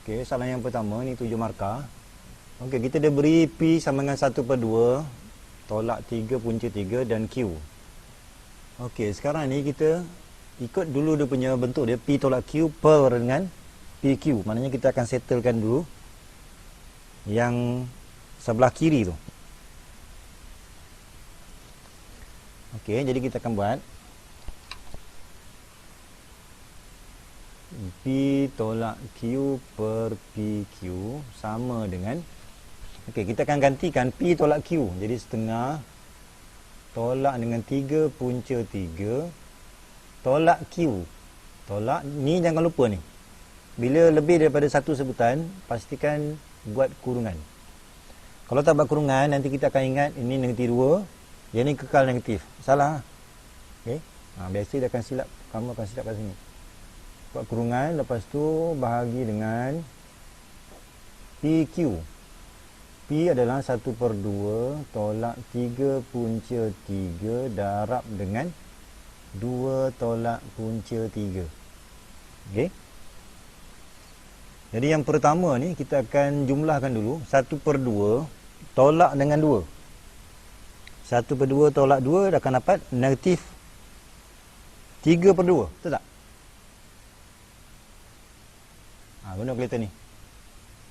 Okey, soalan yang pertama ni 7 markah. Okey, kita dah beri P sama dengan 1/2 tolak 3 punca 3 dan Q. Okey, sekarang ni kita ikut dulu dia punya bentuk dia, P tolak Q per dengan PQ. Maknanya kita akan settlekan dulu yang sebelah kiri tu. Okey, jadi kita akan buat P tolak Q per PQ sama dengan, okey, kita akan gantikan P tolak Q. Jadi setengah tolak dengan 3 punca 3 tolak Q. Tolak, ni jangan lupa ni. Bila lebih daripada satu sebutan, pastikan buat kurungan. Kalau tak buat kurungan, nanti kita akan ingat ini negatif 2, yang ni kekal negatif. Salah. Okey. Biasa dia akan silap, kamu akan silap kat sini. Buat kurungan, lepas tu bahagi dengan PQ. P adalah 1/2 tolak 3 punca 3 darab dengan 2 tolak punca 3. Okey. Jadi yang pertama ni kita akan jumlahkan dulu. 1/2 tolak dengan 2. 1/2 tolak 2 akan dapat negatif 3/2. Betul tak? Guna kalkulator ni.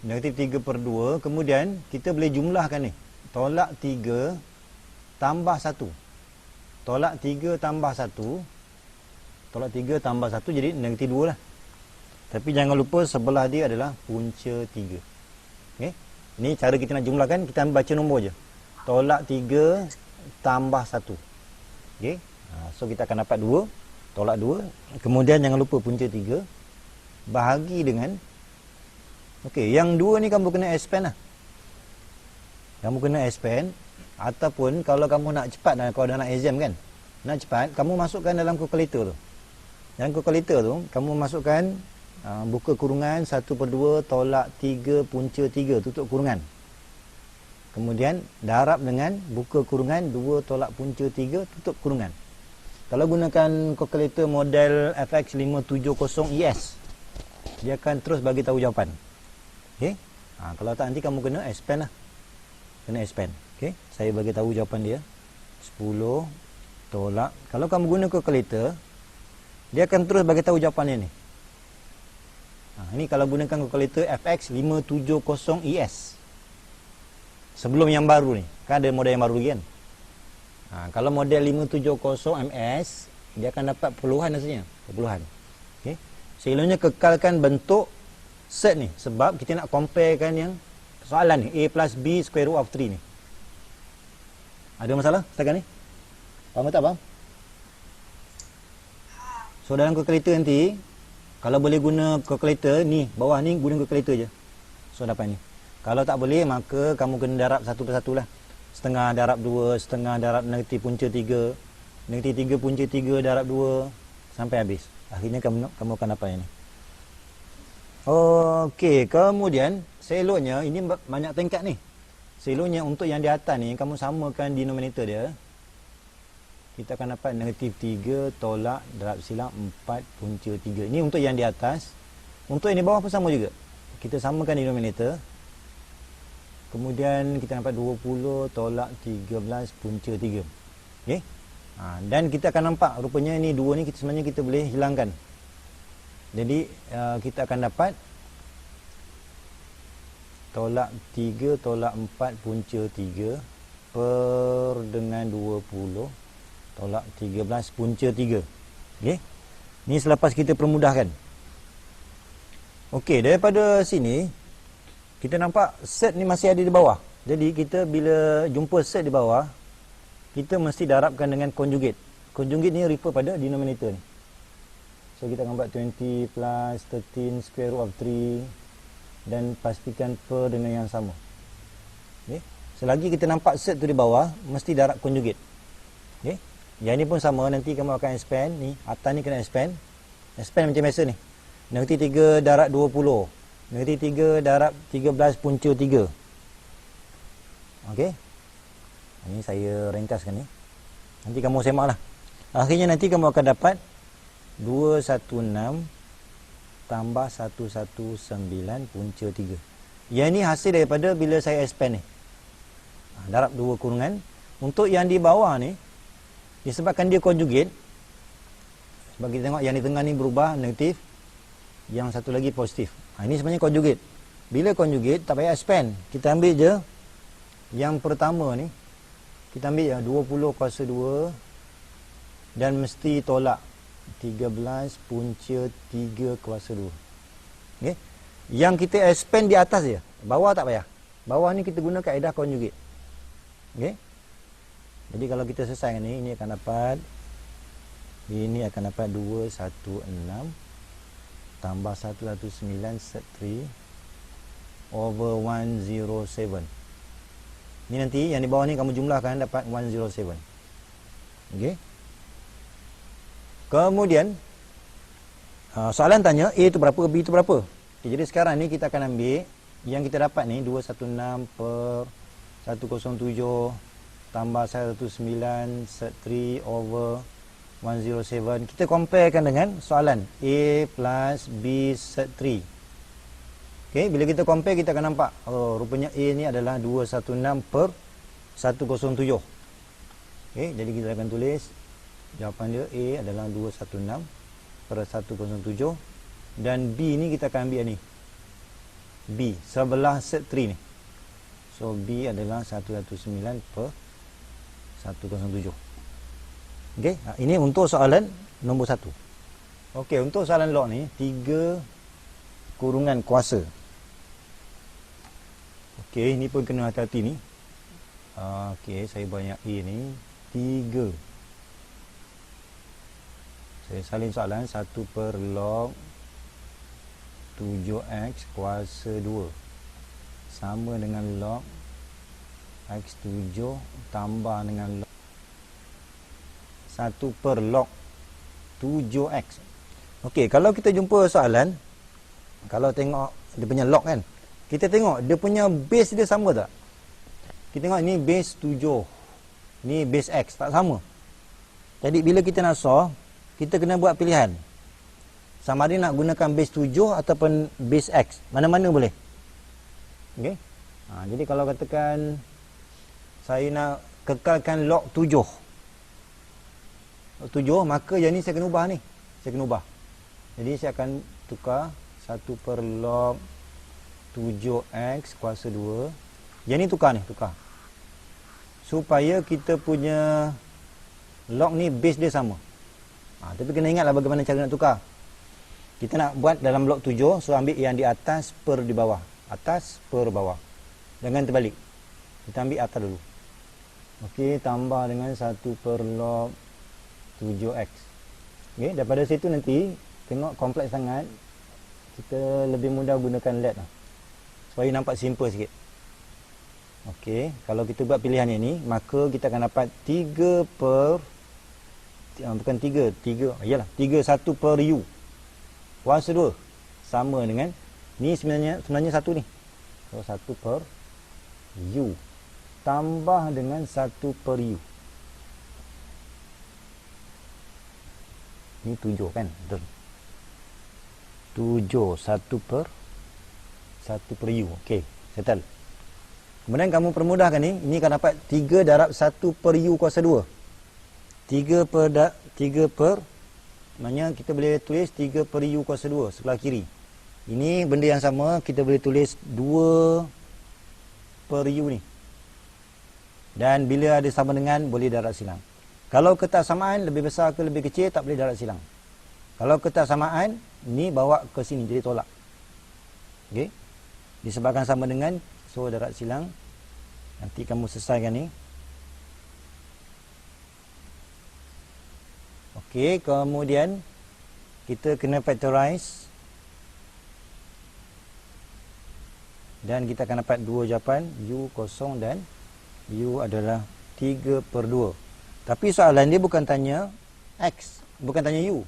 Negatif 3/2. Kemudian kita boleh jumlahkan ni. Tolak 3 tambah 1. Tolak 3 tambah 1. Tolak 3 tambah 1 jadi negatif 2 lah. Tapi jangan lupa sebelah dia adalah punca 3. Okay? Ini cara kita nak jumlahkan. Kita ambil baca nombor je. Tolak 3 tambah 1. Okay? So kita akan dapat 2. Tolak 2. Kemudian jangan lupa punca 3. Bahagi dengan, okey, yang 2 ni kamu kena expand lah. Kamu kena expand. Ataupun kalau kamu nak cepat, kalau dah nak exam kan, nak cepat, kamu masukkan dalam kalkulator tu. Dalam kalkulator tu kamu masukkan buka kurungan 1/2 tolak 3 punca 3 tutup kurungan. Kemudian darab dengan buka kurungan 2 tolak punca 3 tutup kurungan. Kalau gunakan kalkulator model FX570ES, dia akan terus bagi tahu jawapan. Okey. Kalau tak nanti kamu kena expand lah. Kena expand. Okey. Saya bagi tahu jawapan dia. 10 tolak. Kalau kamu guna kalkulator, dia akan terus bagi tahu jawapannya ni. Ini kalau gunakan kalkulator FX570ES. Sebelum yang baru ni. Kan ada model yang baru lagi kan. Kalau model 570MS, dia akan dapat puluhan rasanya. Puluhan. Okey. Selalunya kekalkan bentuk set ni. Sebab kita nak comparekan yang soalan ni. A plus B square root of 3 ni. Ada masalah setakat ni? Faham tak faham? So dalam kalkulator nanti, kalau boleh guna kalkulator ni, bawah ni guna kalkulator je. So dapat ni. Kalau tak boleh, maka kamu kena darab satu persatu lah. Setengah darab 2, setengah darab negatif punca 3, negatif 3 punca 3 darab 2, sampai habis. Akhirnya kamu akan dapat yang ni. Okey, kemudian seloknya, ini banyak tingkat ni. Seloknya untuk yang di atas ni, kamu samakan denominator dia. Kita akan dapat negatif 3 tolak darab silap 4 punca 3. Ini untuk yang di atas. Untuk yang di bawah pun sama juga. Kita samakan denominator. Kemudian kita dapat 20 tolak 13 punca 3. Okey. Dan kita akan nampak rupanya ni 2 ni sebenarnya kita boleh hilangkan. Jadi kita akan dapat tolak 3 tolak 4 punca 3 per dengan 20 tolak 13 punca 3. Okey. Ni selepas kita permudahkan. Okey, daripada sini kita nampak set ni masih ada di bawah. Jadi kita bila jumpa set di bawah, kita mesti darabkan dengan conjugate. Conjugate ni refer pada denominator ni. So kita akan buat 20 plus 13 square root of 3 dan pastikan per dengan yang sama. Okay. Selagi kita nampak set tu di bawah, mesti darab conjugate. Okay. Yang ni pun sama, nanti kamu akan expand ni, atas ni kena expand. Expand macam biasa ni. Negatif 3 darab 20. Negatif 3 darab 13 punca 3. Okey. Ini saya ringkaskan ni. Nanti kamu semak lah. Akhirnya nanti kamu akan dapat 216 tambah 119 punca 3. Yang ni hasil daripada bila saya expand ni. Darab 2 kurungan. Untuk yang di bawah ni, disebabkan dia conjugate, sebab kita tengok yang di tengah ni berubah negatif, yang satu lagi positif. Ini sebenarnya conjugate. Bila conjugate, tak payah expand. Kita ambil je yang pertama ni. Kita ambil ya 20 kuasa 2 dan mesti tolak 13 punca 3 kuasa 2. Okay? Yang kita expand di atas je. Bawah tak payah. Bawah ni kita guna kaedah conjugate. Okay? Jadi kalau kita selesai ni, ini akan dapat 216 tambah 119 set 3 over 107. Ni nanti yang di bawah ni kamu jumlahkan dapat 107. Okey. Kemudian soalan tanya A itu berapa, B itu berapa. Okay, jadi sekarang ni kita akan ambil yang kita dapat ni 216 per 107 tambah 109 set 3 over 107. Kita comparekan dengan soalan A plus B set 3. Okay, bila kita compare kita akan nampak rupanya A ni adalah 216 per 107. Okay, jadi kita akan tulis jawapan dia A adalah 216 per 107 dan B ni kita akan ambil ni B sebelah set 3 ni. So B adalah 109 per 107. Okay, ini untuk soalan nombor 1. Okay, untuk soalan log ni 3 kurungan kuasa. Okey, ini pun kena hati-hati ni. Okey, saya banyak A ni 3. Saya salin soalan 1 per log 7x kuasa 2 sama dengan log x7 tambah dengan log 1 per log 7x. Okey, kalau kita jumpa soalan, kalau tengok dia punya log kan, kita tengok dia punya base dia sama tak? Kita tengok ini base 7, ni base x, tak sama. Jadi bila kita nak solve, kita kena buat pilihan. Sama ada nak gunakan base 7 ataupun base x. Mana-mana boleh. Okey. Jadi kalau katakan saya nak kekalkan log 7. Log 7, maka yang ni saya kena ubah ni. Saya kena ubah. Jadi saya akan tukar 1 per log 7x kuasa 2. Yang ni tukar ni, tukar. Supaya kita punya log ni base dia sama. Tapi kena ingatlah bagaimana cara nak tukar. Kita nak buat dalam log 7, so ambil yang di atas per di bawah. Atas per bawah. Jangan terbalik. Kita ambil atas dulu. Okey, tambah dengan 1 per log 7x. Okey, daripada situ nanti tengok kompleks sangat, kita lebih mudah gunakan LED lah, supaya nampak simple sikit. Okey, kalau kita buat pilihan yang ni, maka kita akan dapat 3 per bukan 3, iyalah 3 1 per u kuasa 2 sama dengan ni sebenarnya 1 ni. So 1 per u tambah dengan 1 per u. Ni 7 kan? Betul. 7 1 per u. Okey, settle. Kemudian kamu permudahkan ni, ini akan dapat 3 darab 1 per u kuasa 2. 3 per maknanya kita boleh tulis 3 per u kuasa 2 sebelah kiri. Ini benda yang sama, kita boleh tulis 2 per u ni. Dan bila ada sama dengan, boleh darab silang. Kalau ketaksamaan lebih besar ke lebih kecil, tak boleh darab silang. Kalau ketaksamaan, ni bawa ke sini, jadi tolak. Okey. Disebabkan sama dengan, so darab silang. Nanti kamu selesaikan ni. Okey, kemudian kita kena factorize. Dan kita akan dapat dua jawapan, u kosong dan u adalah 3 per 2. Tapi soalan dia bukan tanya x, bukan tanya u.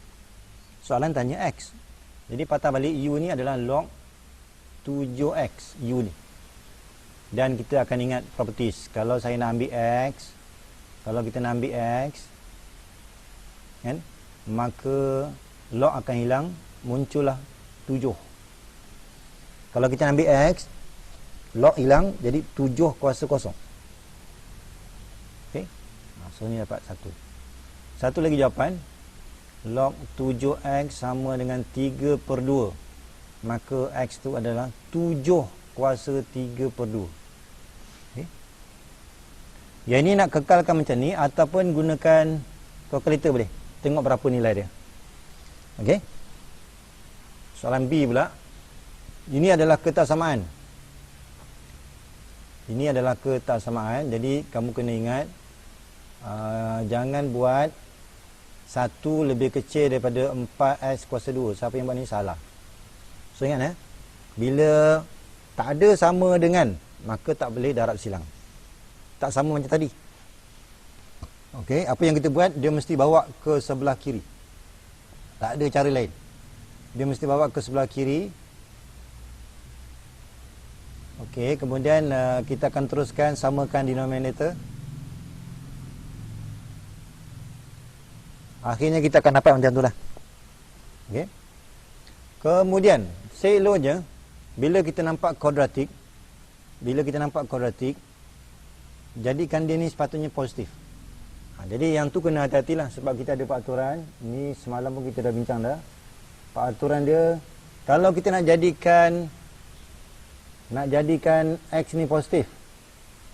Soalan tanya x. Jadi patah balik u ni adalah log 7x u ni. Dan kita akan ingat properties. Kalau saya nak ambil x, kalau kita nak ambil x, kan, maka log akan hilang, muncullah 7. Kalau kita ambil X, log hilang, jadi 7 kuasa kosong. Okey. So ni dapat 1. Satu lagi jawapan, log 7X sama dengan 3/2. Maka X tu adalah 7 kuasa 3/2. Okay. Yang ini nak kekalkan macam ni ataupun gunakan kalkulator boleh. Tengok berapa nilai dia. Okey. Soalan B pula. Ini adalah ketaksamaan. Ini adalah ketaksamaan. Jadi kamu kena ingat jangan buat 1 lebih kecil daripada 4x kuasa 2. Siapa yang buat ni salah. So ingat bila tak ada sama dengan, maka tak boleh darab silang. Tak sama macam tadi. Okey, apa yang kita buat, dia mesti bawa ke sebelah kiri. Tak ada cara lain. Dia mesti bawa ke sebelah kiri. Okey, kemudian kita akan teruskan samakan denominator. Akhirnya kita akan dapat macam tu lah. Okey. Kemudian, seloknya, bila kita nampak kuadratik, jadikan dia ni sepatutnya positif. Jadi yang tu kena hati-hatilah sebab kita ada peraturan. Ni semalam pun kita dah bincang dah. Peraturan dia, kalau kita nak jadikan X ni positif,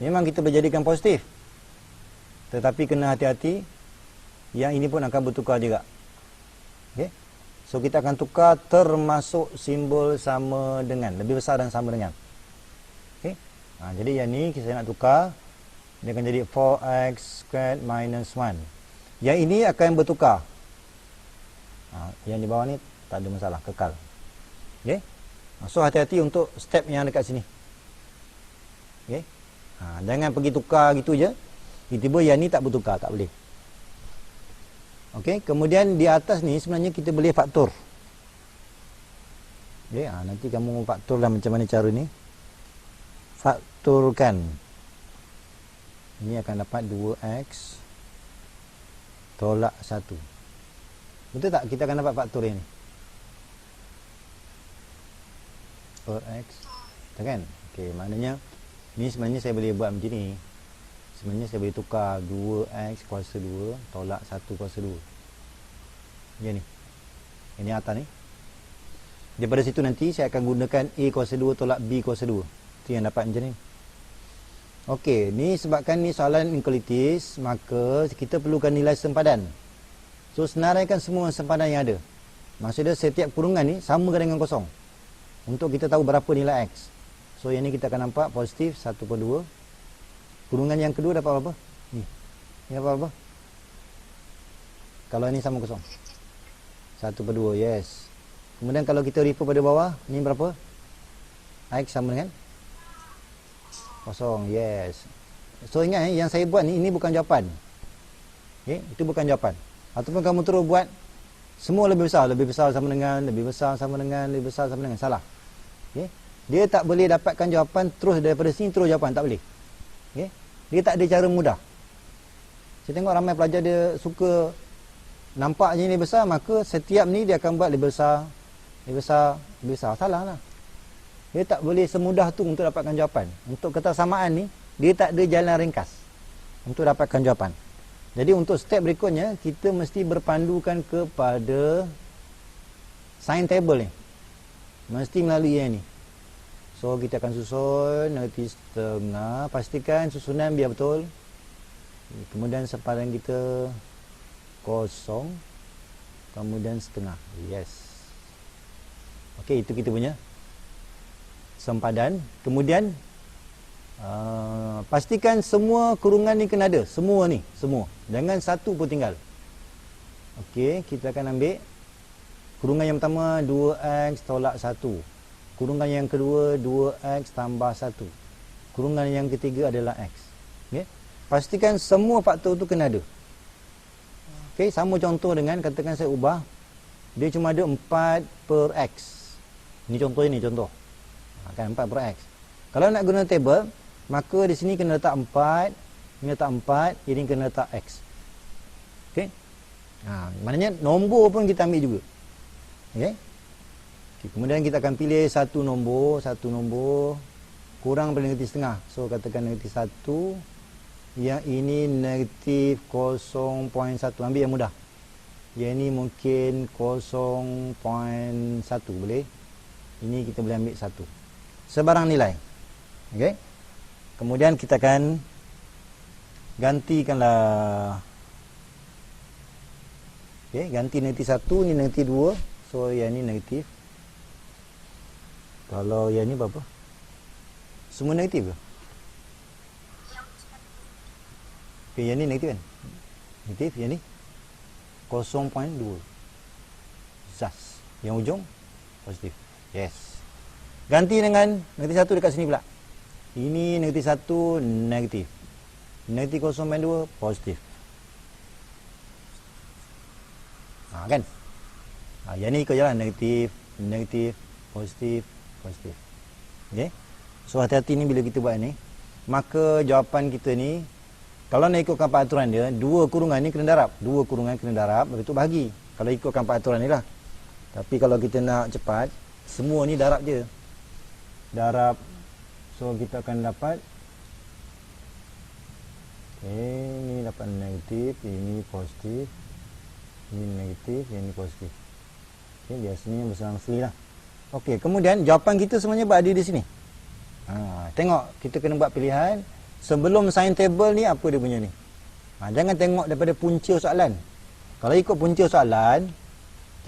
memang kita boleh jadikan positif. Tetapi kena hati-hati, yang ini pun akan bertukar juga. Okay? So kita akan tukar termasuk simbol sama dengan, lebih besar dan sama dengan. Okay? Jadi yang ni kita nak tukar. Dia akan jadi 4x squared minus 1. Yang ini akan bertukar. Yang di bawah ni tak ada masalah, kekal. Okay? So hati-hati untuk step yang dekat sini. Okay? Jangan pergi tukar gitu je. Tiba-tiba yang ni tak bertukar, tak boleh. Okay? Kemudian di atas ni sebenarnya kita boleh faktor. Okay? Nanti kamu faktor lah macam mana cara ni. Faktorkan. Ini akan dapat 2x tolak 1. Betul tak? Kita akan dapat faktor yang ni. 4x. Betul kan? Okey, maknanya ni sebenarnya saya boleh buat macam ni. Sebenarnya saya boleh tukar 2x kuasa 2 tolak 1 kuasa 2. Yang ni. Ini atas ni. Daripada situ nanti saya akan gunakan A kuasa 2 tolak B kuasa 2. Itu yang dapat macam ni. Okey, ni sebabkan ni soalan inequalities, maka kita perlukan nilai sempadan. So senaraikan semua sempadan yang ada. Maksudnya setiap kurungan ni sama dengan kosong. Untuk kita tahu berapa nilai X. So yang ni kita akan nampak positif 1/2. Kurungan yang kedua dapat berapa? Ni. Ni dapat berapa? Kalau ni sama kosong. 1/2, yes. Kemudian kalau kita refer pada bawah, ni berapa? X sama dengan kosong, yes. So ingat yang saya buat ni, ini bukan jawapan. Okay? Itu bukan jawapan. Ataupun kamu terus buat semua lebih besar sama dengan, lebih besar sama dengan, lebih besar sama dengan. Salah. Okay? Dia tak boleh dapatkan jawapan terus daripada sini terus jawapan, tak boleh. Okay? Dia tak ada cara mudah. Saya tengok ramai pelajar dia suka nampak je ni besar, maka setiap ni dia akan buat lebih besar, lebih besar, lebih besar. Salah lah. Dia tak boleh semudah tu untuk dapatkan jawapan. Untuk ketaksamaan ni, dia tak ada jalan ringkas untuk dapatkan jawapan. Jadi untuk step berikutnya, kita mesti berpandukan kepada sign table ni. Mesti melalui yang ni. So kita akan susun erti setengah. Pastikan susunan biar betul. Kemudian sepadan kita kosong. Kemudian setengah. Yes. Okey, itu kita punya sempadan. Kemudian pastikan semua kurungan ni kena ada. Semua ni, semua. Jangan satu pun tinggal. Okey, kita akan ambil kurungan yang pertama 2x tolak 1. Kurungan yang kedua 2x tambah 1. Kurungan yang ketiga adalah x. Okey. Pastikan semua faktor tu kena ada. Okey, sama contoh dengan katakan saya ubah dia cuma ada 4/x. Ni contoh ni contoh. Kan 4/x. Kalau nak guna table, maka di sini kena letak 4, ini letak 4, ini kena letak x. Okey. Maknanya nombor pun kita ambil juga. Okey. Kemudian kita akan pilih satu nombor kurang daripada negatif setengah. So katakan negatif 1, yang ini negatif 0.1. Ambil yang mudah. Yang ini mungkin 0.1 boleh. Ini kita boleh ambil 1. Sebarang nilai. Okey. Kemudian kita akan gantikanlah. Okey, ganti negatif 1 ni negatif 2. So yang ni negatif. Kalau yang ni berapa? Semua negatif ke? Okay, yang ni negatif kan? Negatif, yang ni 0.2. Zas. Yang ujung positif. Yes. Ganti dengan negatif 1 dekat sini pula. Ini negatif 1 negatif. Negatif 0.2 positif. Kan? Yang ni ikut jalan negatif, negatif, positif, positif. Okey. So hati-hati ni bila kita buat ni, maka jawapan kita ni kalau nak ikutkan peraturan dia, dua kurungan ni kena darab. Dua kurungan kena darab, lepas tu bahagi. Kalau ikutkan peraturan ni lah. Tapi kalau kita nak cepat, semua ni darab je. Darab. So kita akan dapat ini dapat negatif, ini positif. Ini negatif, ini positif. Okay, biasanya berselang seli lah. Okey, kemudian jawapan kita semuanya berada di sini. Tengok, kita kena buat pilihan. Sebelum sign table ni, apa dia punya ni? Jangan tengok daripada punca soalan. Kalau ikut punca soalan,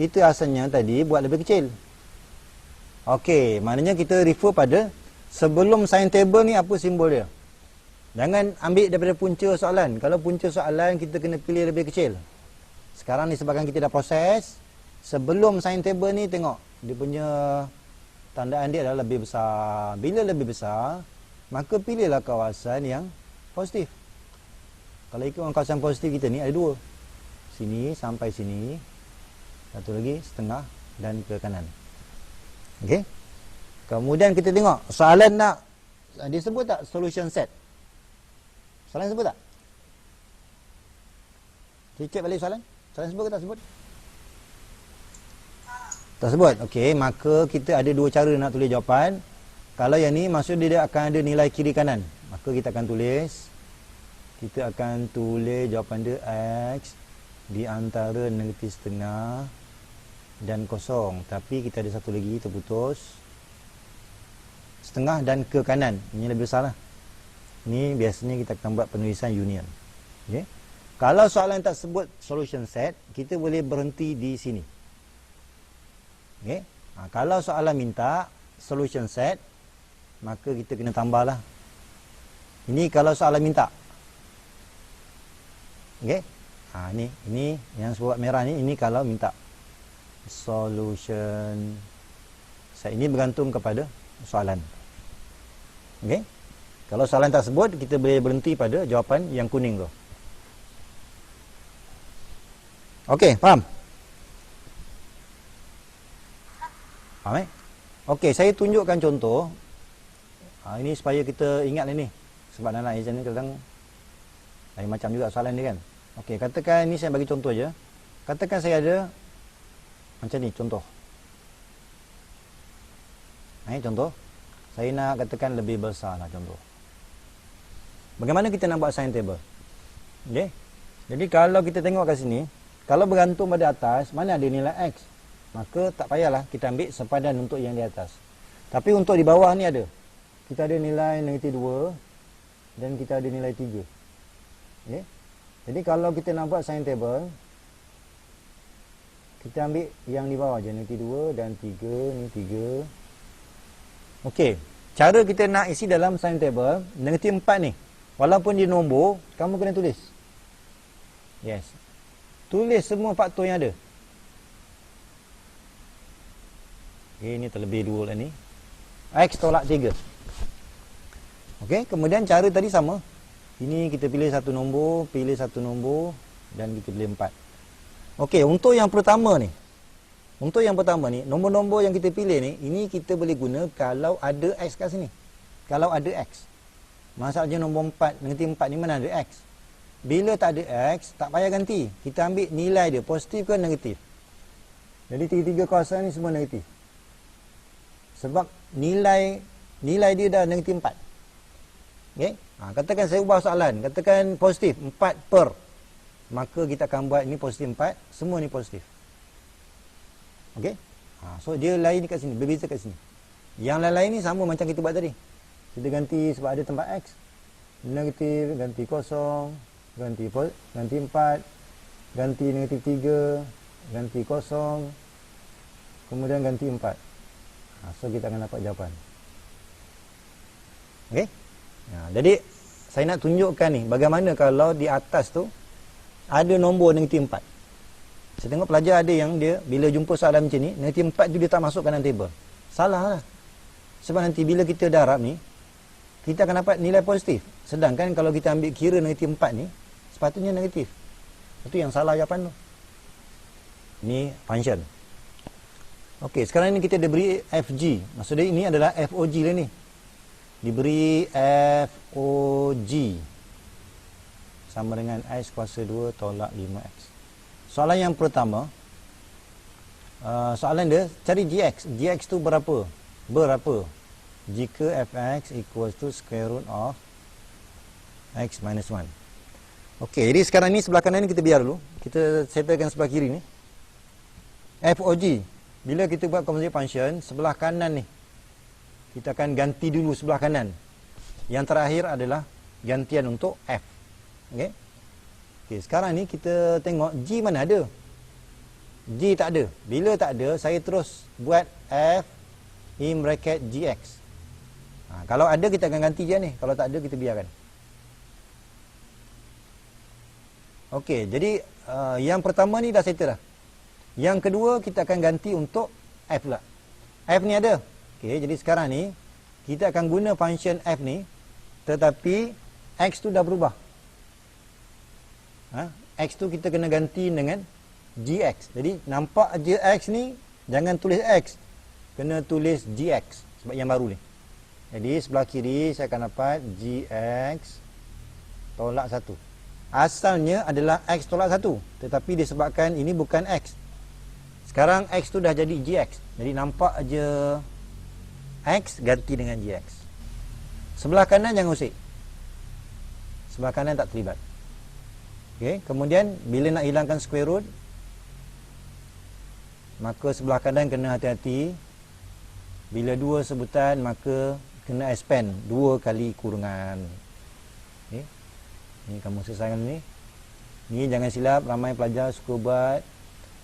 kita asalnya tadi buat lebih kecil. Okey, maknanya kita refer pada sebelum sign table ni apa simbol dia. Jangan ambil daripada punca soalan. Kalau punca soalan, kita kena pilih lebih kecil. Sekarang ni sebabkan kita dah proses, sebelum sign table ni tengok, dia punya tandaan dia adalah lebih besar. Bila lebih besar, maka pilihlah kawasan yang positif. Kalau ikut kawasan positif kita ni ada dua. Sini sampai sini. Satu lagi setengah dan ke kanan. Okey. Kemudian kita tengok soalan nak disebut tak solution set? Soalan sebut tak? Cek balik soalan. Soalan sebut ke tak sebut? Tak sebut. Okey, maka kita ada dua cara nak tulis jawapan. Kalau yang ni maksud dia akan ada nilai kiri kanan. Maka kita akan tulis jawapan dia X di antara negatif setengah dan kosong. Tapi kita ada satu lagi terputus. Setengah dan ke kanan. Ini lebih besar lah. Ini biasanya kita akan buat penulisan union. Okay. Kalau soalan tak sebut solution set, kita boleh berhenti di sini. Okay. Kalau soalan minta solution set, maka kita kena tambahlah. Ini kalau soalan minta. Okey. Ini yang sebut merah ni, ini kalau minta solution set. Ini bergantung kepada soalan. Okey. Kalau soalan tak sebut, kita boleh berhenti pada jawapan yang kuning tu. Okey, faham? Faham Okey, saya tunjukkan contoh. Ini supaya kita ingat ni. Sebab dalam exam ni kadang lain macam juga soalan dia kan. Okey, katakan ni saya bagi contoh je. Katakan saya ada macam ni contoh. Contoh. Saya nak katakan lebih besar lah contoh. Bagaimana kita nak buat sign table? Okey. Jadi kalau kita tengok kat sini, kalau bergantung pada atas, mana ada nilai X? Maka tak payahlah kita ambil sepadan untuk yang di atas. Tapi untuk di bawah ni ada. Kita ada nilai negatif 2 dan kita ada nilai 3. Okay. Jadi kalau kita nak buat sign table, kita ambil yang di bawah je, negatif 2 dan 3, ni 3. Okey, cara kita nak isi dalam sign table, negatif 4 ni. Walaupun dia nombor, kamu kena tulis. Yes. Tulis semua faktor yang ada. Okay, ini terlebih 2 lah ni. X tolak 3. Okey, kemudian cara tadi sama. Ini kita pilih satu nombor dan kita pilih 4. Okey, untuk yang pertama ni. Nombor-nombor yang kita pilih ni, ini kita boleh guna kalau ada X kat sini. Kalau ada X. Masalahnya nombor 4, negatif 4 ni mana ada X? Bila tak ada X, tak payah ganti. Kita ambil nilai dia, positif ke negatif. Jadi tiga-tiga kawasan ni semua negatif. Sebab nilai dia dah negatif 4. Okey? Katakan saya ubah soalan, katakan positif 4 per. Maka kita akan buat ini positif 4, semua ni positif. Okey? So dia lain dekat sini, berbeza kat sini. Yang lain-lain ni sama macam kita buat tadi. Kita ganti sebab ada tempat X. Negatif, ganti kosong, ganti 4, ganti negatif 3, ganti kosong, kemudian ganti 4. So kita akan dapat jawapan. Okey? Jadi saya nak tunjukkan ni bagaimana kalau di atas tu ada nombor negatif 4. Saya tengok pelajar ada yang dia bila jumpa soalan macam ni, negatif 4 tu dia tak masukkan dalam table. Salah lah. Sebab nanti bila kita darab ni, kita akan dapat nilai positif. Sedangkan kalau kita ambil kira negatif 4 ni, sepatutnya negatif. Itu yang salah jawapan tu. Ni function. Okey, sekarang ni kita diberi FG. Maksudnya ini adalah FOG lah ni. Diberi FOG sama dengan X kuasa 2 tolak 5X. Soalan yang pertama, soalan dia cari GX. GX tu berapa? Jika fx equals to square root of x minus 1. Okey, jadi sekarang ni sebelah kanan ni kita biar dulu. Kita settlekan sebelah kiri ni. FOG. Bila kita buat composite function, sebelah kanan ni kita akan ganti dulu sebelah kanan. Yang terakhir adalah gantian untuk f. Okey. Okey, sekarang ni kita tengok G mana ada. G tak ada. Bila tak ada, saya terus buat f in bracket gx. Kalau ada kita akan ganti je ni. Kalau tak ada kita biarkan. Okey, jadi yang pertama ni dah settle dah. Yang kedua kita akan ganti untuk f pula. F ni ada. Okey, jadi sekarang ni kita akan guna function f ni, tetapi x tu dah berubah. X tu kita kena ganti dengan gx. Jadi nampak je x ni, jangan tulis x, kena tulis gx sebab yang baru ni. Jadi sebelah kiri saya akan dapat gx tolak 1. Asalnya adalah x tolak 1, tetapi disebabkan ini bukan x, sekarang x tu dah jadi gx. Jadi nampak je x ganti dengan gx. Sebelah kanan jangan usik, sebelah kanan tak terlibat. Okey, kemudian bila nak hilangkan square root, maka sebelah kanan kena hati-hati. Bila 2 sebutan maka kena expand 2 kali kurungan. Okey. Ni kamu selesaikan ni. Ni jangan silap, ramai pelajar suka buat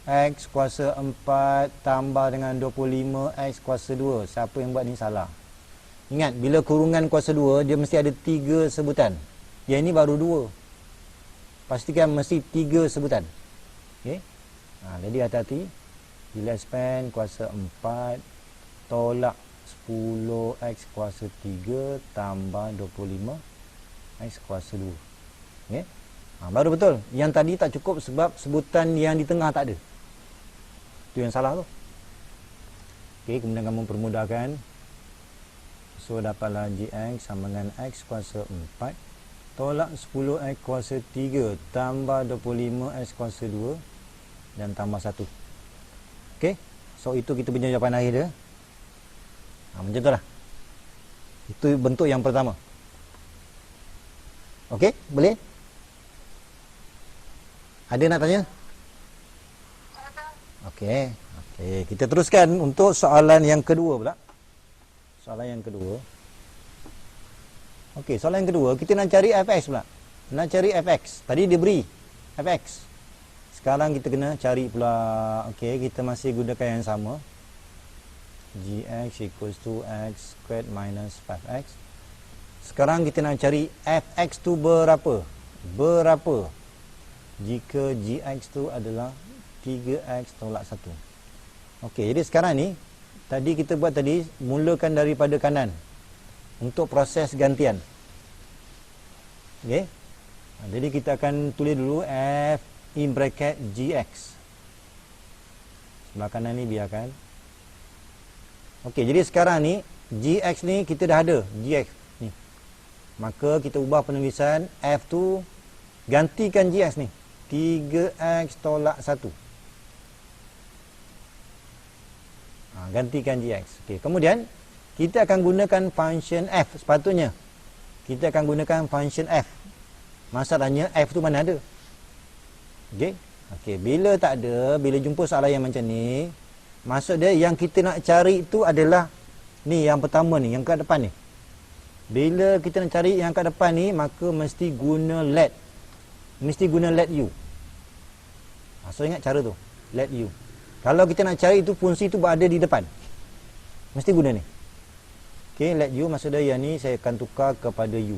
x kuasa 4 tambah dengan 25 x kuasa 2. Siapa yang buat ni salah. Ingat, bila kurungan kuasa 2 dia mesti ada 3 sebutan. Yang ini baru 2. Pastikan mesti 3 sebutan. Okey. Jadi hati-hati. Bila expand kuasa 4 tolak 10x kuasa 3 tambah 25 x kuasa 2. Okey. Baru betul. Yang tadi tak cukup sebab sebutan yang di tengah tak ada. Itu yang salah tu. Okey, kemudian kamu permudahkan. So dapatlah gx sama dengan x kuasa 4 tolak 10x kuasa 3 tambah 25x kuasa 2 dan tambah 1. Okey. So itu kita punya jawapan akhir dia. Macam tu lah. Itu bentuk yang pertama. Okey, boleh? Ada nak tanya? Okey. Okey, kita teruskan untuk soalan yang kedua pula. Soalan yang kedua. Okey, soalan yang kedua, kita nak cari fx pula. Nak cari fx. Tadi dia beri fx. Sekarang kita kena cari pula. Okey, kita masih gunakan yang sama. Gx equals to x squared minus 5x. Sekarang kita nak cari fx tu berapa? Berapa jika gx tu adalah 3x tolak 1. Okey, jadi sekarang ni tadi kita buat tadi, mulakan daripada kanan untuk proses gantian. Okey. Jadi kita akan tulis dulu f in bracket gx. Sebelah kanan ni biarkan. Okey, jadi sekarang ni gx ni kita dah ada gx ni. Maka kita ubah penulisan f tu, gantikan gx ni 3x tolak 1. Gantikan Gx. Okey, kemudian kita akan gunakan function f sepatutnya. Kita akan gunakan function f. Masalahnya f tu mana ada? Okey. Okey, bila tak ada, bila jumpa soalan yang macam ni, maksud dia yang kita nak cari itu adalah ni yang pertama ni, yang kat depan ni. Bila kita nak cari yang kat depan ni, maka mesti guna let. Mesti guna let u. So ingat cara tu, let u. Kalau kita nak cari itu fungsi tu berada di depan, mesti guna ni. Okey, let u maksud dia yang ni saya akan tukar kepada u.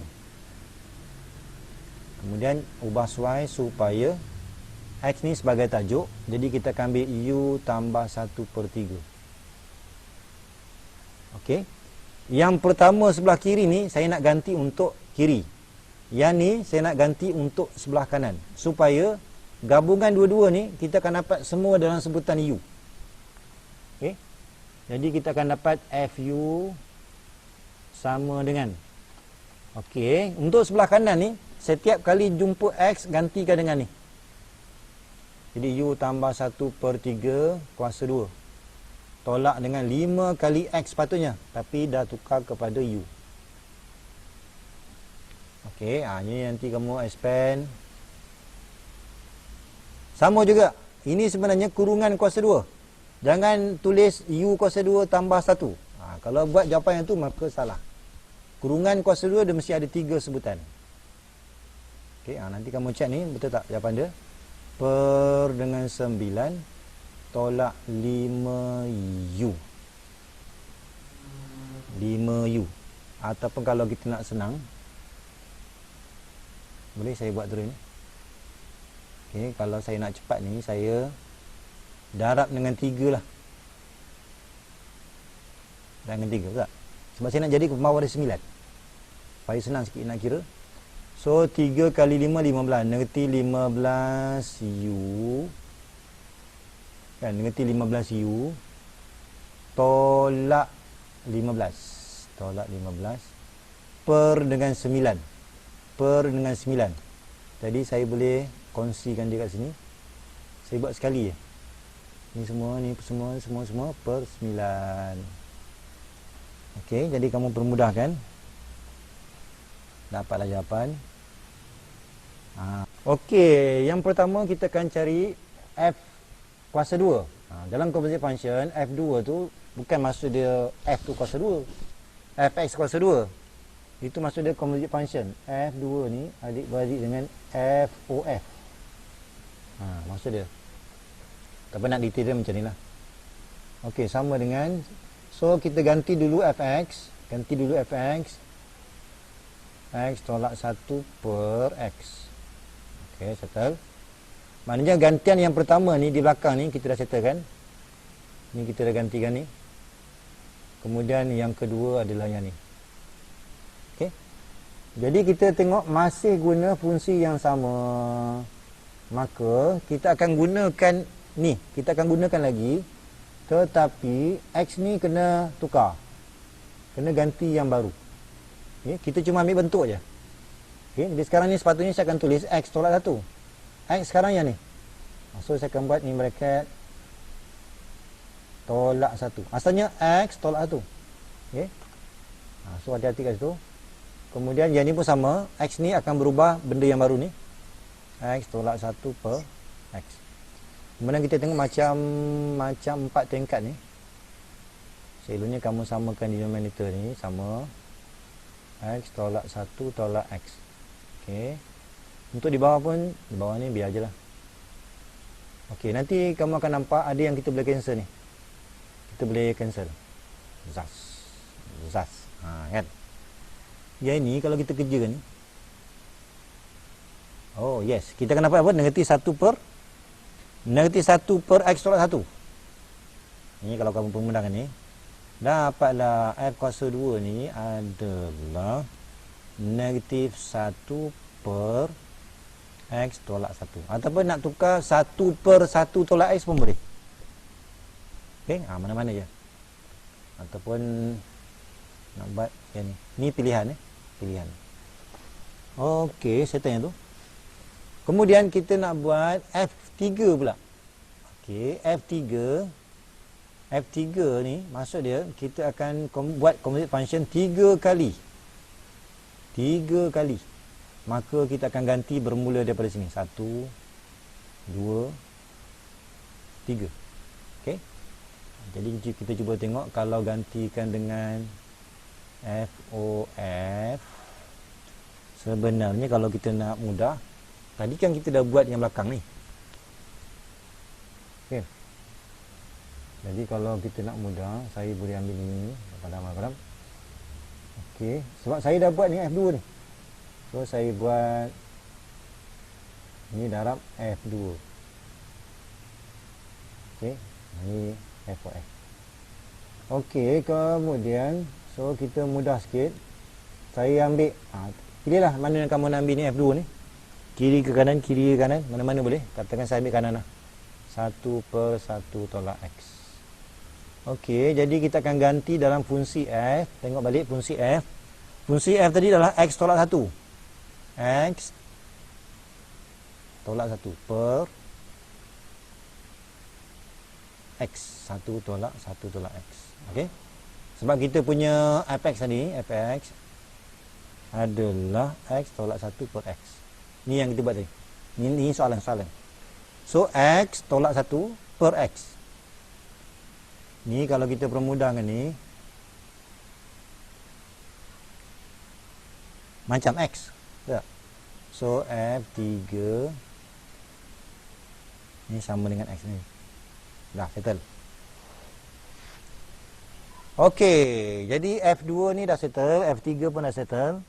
Kemudian ubah y supaya x ni sebagai tajuk. Jadi kita akan ambil u tambah 1/3. Okey. Yang pertama sebelah kiri ni saya nak ganti untuk kiri. Yang ni saya nak ganti untuk sebelah kanan. Supaya gabungan dua-dua ni kita akan dapat semua dalam sebutan u. Okey. Jadi kita akan dapat fu sama dengan. Okey, untuk sebelah kanan ni setiap kali jumpa x gantikan dengan ni. Jadi u tambah 1/3 kuasa 2. Tolak dengan 5 kali x sepatutnya, tapi dah tukar kepada u. Okey, ini nanti kamu expand. Sama juga. Ini sebenarnya kurungan kuasa 2. Jangan tulis u kuasa 2 tambah 1. Kalau buat jawapan yang tu maka salah. Kurungan kuasa 2 dia mesti ada 3 sebutan. Okey, nanti kamu cek ni betul tak jawapan dia? Per dengan 9 tolak 5u. 5u. Ataupun kalau kita nak senang, boleh saya buat terus ni. Okey, kalau saya nak cepat ni, saya darab dengan 3 lah. Dengan 3 tak? Sebab saya nak jadi ke bawah dari 9. Supaya senang sikit nak kira. So 3 kali 5 15. Negatif 15u. Kan, negatif 15u tolak 15. Tolak 15 per dengan 9. Per dengan 9. Jadi saya boleh kongsikan dia kat sini. Saya buat sekali je. Ni semua, ni semua per 9. Okey, jadi kamu permudahkan. Dapatlah jawapan. Okey, yang pertama kita akan cari f kuasa 2. Dalam composite function, f2 tu bukan maksud dia f tu kuasa 2. Fx kuasa 2. Itu maksud dia composite function. F2 ni adik-beradik dengan FOF. Maksud dia. Tapi nak detail dia macam ni lah. Okey, sama dengan. So, kita ganti dulu fx. Ganti dulu fx. X tolak 1 per x. Okey, settle. Maknanya gantian yang pertama ni di belakang ni kita dah settlekan. Ni kita dah gantikan ni. Kemudian yang kedua adalah yang ni. Okey. Jadi kita tengok masih guna fungsi yang sama. Maka kita akan gunakan ni. Kita akan gunakan lagi. Tetapi x ni kena tukar. Kena ganti yang baru. Okay. Kita cuma ambil bentuk je. Okay. Jadi sekarang ni sepatutnya saya akan tulis x tolak 1. X sekarang yang ni. So saya akan buat ni bracket tolak 1. Asalnya x tolak 1. Okey. So hati-hati kat situ. Kemudian yang ni pun sama, x ni akan berubah benda yang baru ni. X tolak 1 per x. Kemudian kita tengok macam 4 tingkat ni. Selalunya kamu samakan denominator ni sama x tolak 1 tolak x. Okey. Untuk di bawah pun, di bawah ni biar je lah. Okey, nanti kamu akan nampak ada yang kita boleh cancel ni. Kita boleh cancel. Zas. Kan? Yang ni kalau kita kerjakan ni. Oh, yes. Kita akan dapat apa? Negatif 1 per x tolak 1. Ini kalau kamu pemudahkan ni. Dapatlah f kuasa 2 ni adalah negatif 1 per x tolak 1. Ataupun nak tukar 1 per 1 tolak x pun boleh. Okey, mana-mana je. Ataupun nak buat yang ni. Ni pilihan pilihan. Okey, saya tanya tu. Kemudian kita nak buat F3 pula. Okey, F3 F3 ni maksud dia kita akan buat composite function 3 kali. 3 kali. Maka kita akan ganti bermula daripada sini. 1, 2, 3. Okey. Jadi kita cuba tengok kalau gantikan dengan FOF. Sebenarnya kalau kita nak mudah, tadi kan kita dah buat yang belakang ni. Okey. Jadi kalau kita nak mudah, saya boleh ambil ini padam. Okey, sebab saya dah buat dengan F2 ni. So saya buat ini darab F2. Okey, ini F4F. Okey, kemudian so kita mudah sikit. Saya ambil pilihlah mana yang kamu nak ambil ni F2 ni. Kiri ke kanan, mana-mana boleh. Katakan saya ambil kanan lah. 1/1 tolak X. Okey, jadi kita akan ganti dalam fungsi F. Tengok balik fungsi F. Fungsi F tadi adalah X tolak 1. X tolak 1 per X. 1 tolak X. Okey. Sebab kita punya fx tadi, fx adalah X tolak 1 per X. Ni yang kita buat tadi. Ni soalan. So, X tolak 1 per X. Ni kalau kita permudahkan ni macam X. Tak? So F3 ni sama dengan X ni. Dah settle. Okey, jadi F2 ni dah settle, F3 pun dah settle.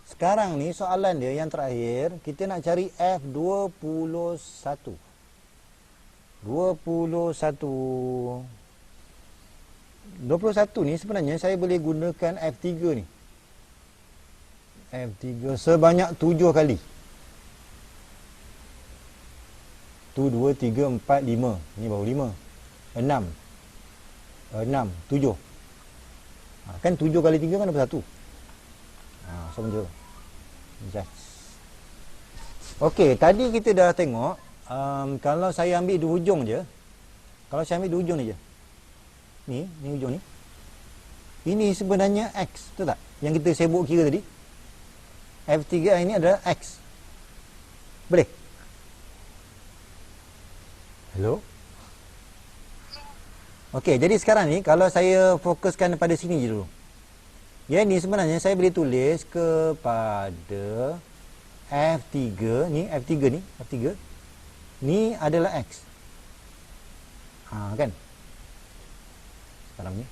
Sekarang ni soalan dia yang terakhir, kita nak cari F21. 21 ni sebenarnya saya boleh gunakan F3 ni. F3 sebanyak 7 kali. 1, 2, 3, 4, 5. Ni baru 5. 6. 7. Kan 7 kali 3 kan dapat 1. So macam tu. Just. Okey, tadi kita dah tengok kalau saya ambil di hujung je. Kalau saya ambil di hujung ni je. Ni hujung ni. Ini sebenarnya X, betul tak? Yang kita sibuk kira tadi. F3 ini adalah X. Boleh? Hello? Okey, jadi sekarang ni kalau saya fokuskan pada sini je dulu. Ya, ni sebenarnya saya boleh tulis kepada F3 ni, F3. Ni adalah X. Kan? Sekarang ni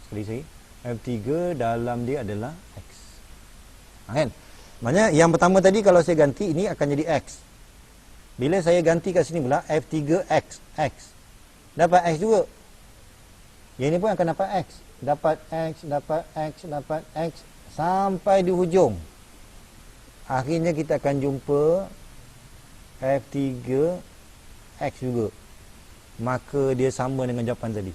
sekali saya F3 dalam dia adalah X. Kan? Maknanya yang pertama tadi kalau saya ganti ini akan jadi X. Bila saya ganti kat sini pula F3X, dapat X juga. Yang ini pun akan dapat X. Dapat X sampai di hujung. Akhirnya kita akan jumpa F3X juga. Maka dia sama dengan jawapan tadi.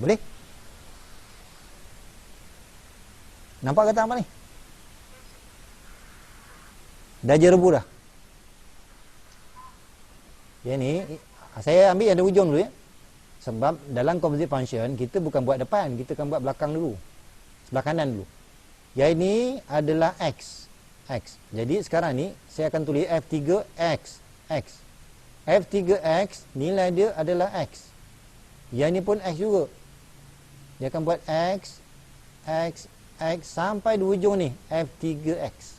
Boleh? Nampak kata apa ni? Dah jerebu dah. Yang ni saya ambil yang ada hujung dulu ya. Sebab dalam composite function kita bukan buat depan, kita akan buat belakang dulu. Sebelah kanan dulu. Yang ini adalah X. Jadi sekarang ni saya akan tulis F3X. F3X nilai dia adalah X. Yang ni pun X juga. Dia akan buat X sampai di hujung ni F3X.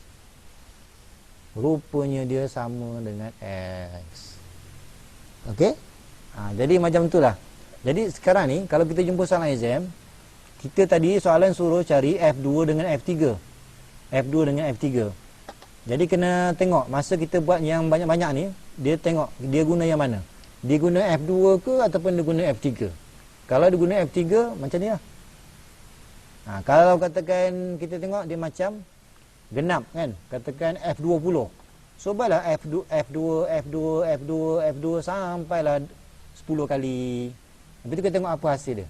Rupanya dia sama dengan X. Okey? Jadi macam itulah. Jadi sekarang ni kalau kita jumpa soalan exam, kita tadi soalan suruh cari F2 dengan F3. F2 dengan F3. Jadi kena tengok masa kita buat yang banyak-banyak ni, dia tengok dia guna yang mana. Dia guna F2 ke ataupun dia guna F3. Kalau dia guna F3 macam ni lah. Kalau katakan kita tengok dia macam genap kan, katakan F20. So baiklah F2 sampailah 10 kali. Lepas tu kita tengok apa hasil dia.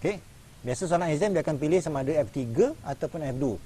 Okey. Biasa soalan exam dia akan pilih sama ada F3 ataupun F2.